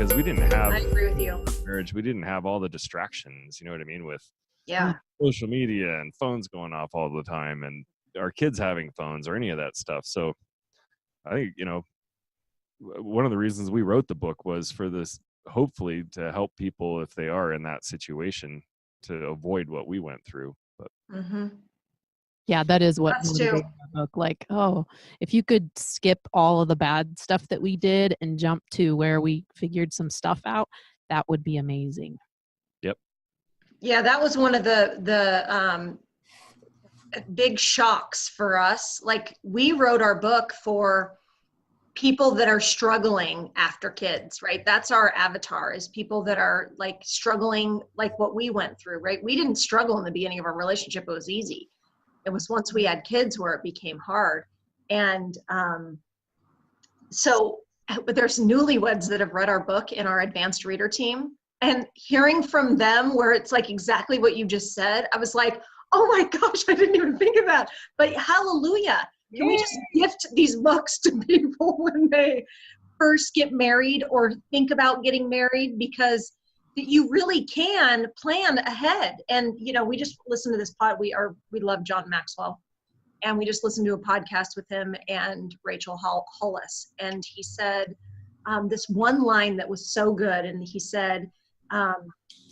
because we didn't have I agree with you. marriage. We didn't have all the distractions, you know what I mean, with Yeah. social media and phones going off all the time and our kids having phones or any of that stuff. So I think, one of the reasons we wrote the book was for this, hopefully to help people if they are in that situation to avoid what we went through. But yeah, that is what Us motivated too. the book. Like, oh, if you could skip all of the bad stuff that we did and jump to where we figured some stuff out, that would be amazing. Yep. Yeah, that was one of the big shocks for us. Like, we wrote our book for people that are struggling after kids, right? That's our avatar, is people that are like struggling like what we went through, right? We didn't struggle in the beginning of our relationship. It was easy. It was once we had kids where it became hard. And so there's newlyweds that have read our book in our advanced reader team, and hearing from them where it's like exactly what you just said, I was like, oh my gosh, I didn't even think of that. But hallelujah. Can we just gift these books to people when they first get married or think about getting married? Because you really can plan ahead. And, we just listened to this we love John Maxwell. And we just listened to a podcast with him and Rachel Hollis. And he said this one line that was so good. And he said,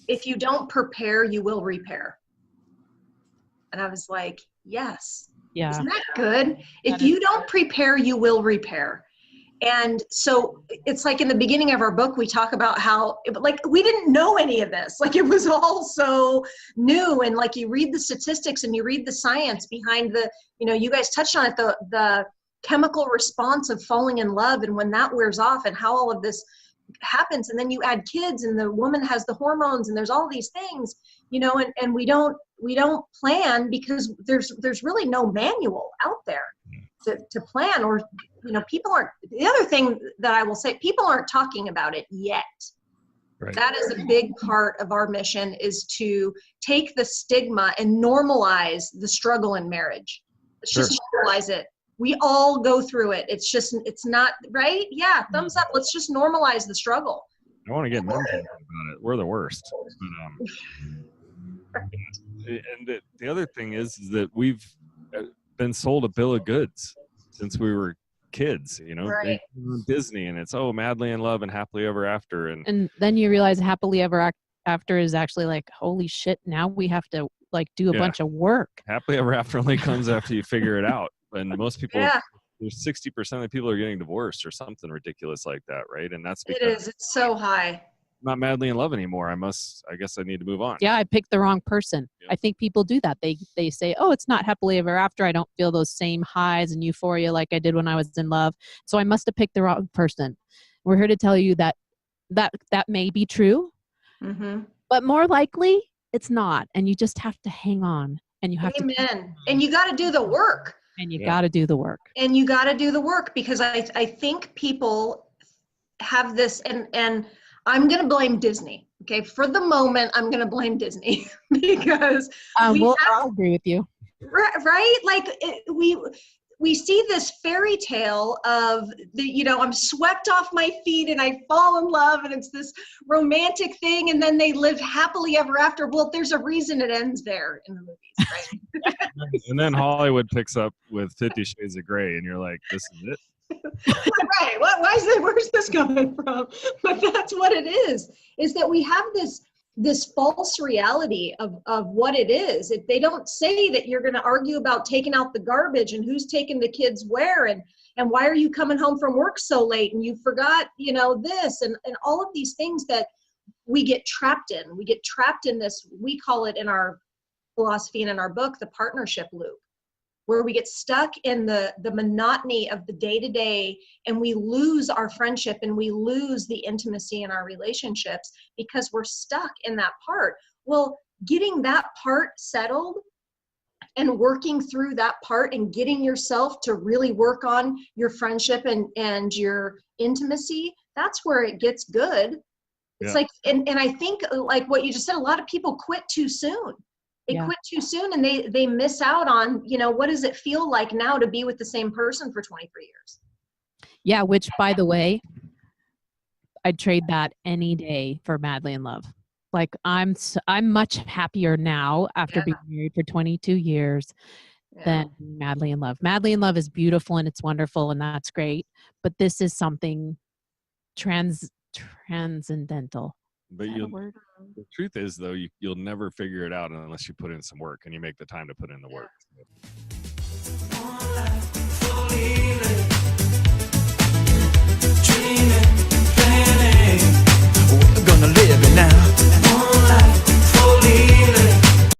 if you don't prepare, you will repair. And I was like, yes. Yeah. Isn't that good? If you don't prepare, you will repair. And so it's like in the beginning of our book, we talk about how, like, we didn't know any of this. Like, it was all so new. And like, you read the statistics and you read the science behind you guys touched on it, the chemical response of falling in love and when that wears off and how all of this happens. And then you add kids and the woman has the hormones and there's all these things, and we don't plan because there's really no manual out there to plan, or people aren't. The other thing that I will say, people aren't talking about it yet. Right. That is a big part of our mission, is to take the stigma and normalize the struggle in marriage. Let's just normalize it. We all go through it. It's not right. Yeah, thumbs up. Let's just normalize the struggle. I want to get mental about it. We're the worst. But, and the other thing is that we've been sold a bill of goods since we were kids, Right. Disney, and it's madly in love and happily ever after, and then you realize happily ever after is actually like, holy shit, now we have to like do a bunch of work. Happily ever after only comes after you figure it out. And most people, there's 60% of people are getting divorced or something ridiculous like that, right? And that's because it's so high. I'm not madly in love anymore. I guess I need to move on. Yeah, I picked the wrong person. I think people do that. They say, oh, it's not happily ever after. I don't feel those same highs and euphoria like I did when I was in love. So I must have picked the wrong person. We're here to tell you that may be true, but more likely it's not. And you just have to hang on, and you have Amen. And you got to do the work. And you got to do the work. And you got to do the work, because I think people have this, and I'm going to blame Disney. Okay. For the moment, I'm going to blame Disney because I'll agree with you. Right. Like we see this fairy tale of I'm swept off my feet and I fall in love and it's this romantic thing. And then they live happily ever after. Well, there's a reason it ends there in the movies, right? And then Hollywood picks up with 50 Shades of Grey and you're like, this is it. Right. Where's this coming from? But that's what it is that we have this false reality of what it is. If they don't say that you're going to argue about taking out the garbage and who's taking the kids where and why are you coming home from work so late and you forgot, this and all of these things that we get trapped in. We get trapped in this, we call it in our philosophy and in our book, the partnership loop, where we get stuck in the monotony of the day-to-day and we lose our friendship and we lose the intimacy in our relationships because we're stuck in that part. Well, getting that part settled and working through that part and getting yourself to really work on your friendship and your intimacy, that's where it gets good. It's like, and I think like what you just said, a lot of people quit too soon. They quit too soon and they miss out on, what does it feel like now to be with the same person for 23 years? Yeah, which by the way, I'd trade that any day for madly in love. Like I'm much happier now after being married for 22 years than madly in love. Madly in love is beautiful and it's wonderful and that's great, but this is something transcendental. But Is that a word? the truth is, though, you'll never figure it out unless you put in some work and you make the time to put in the work.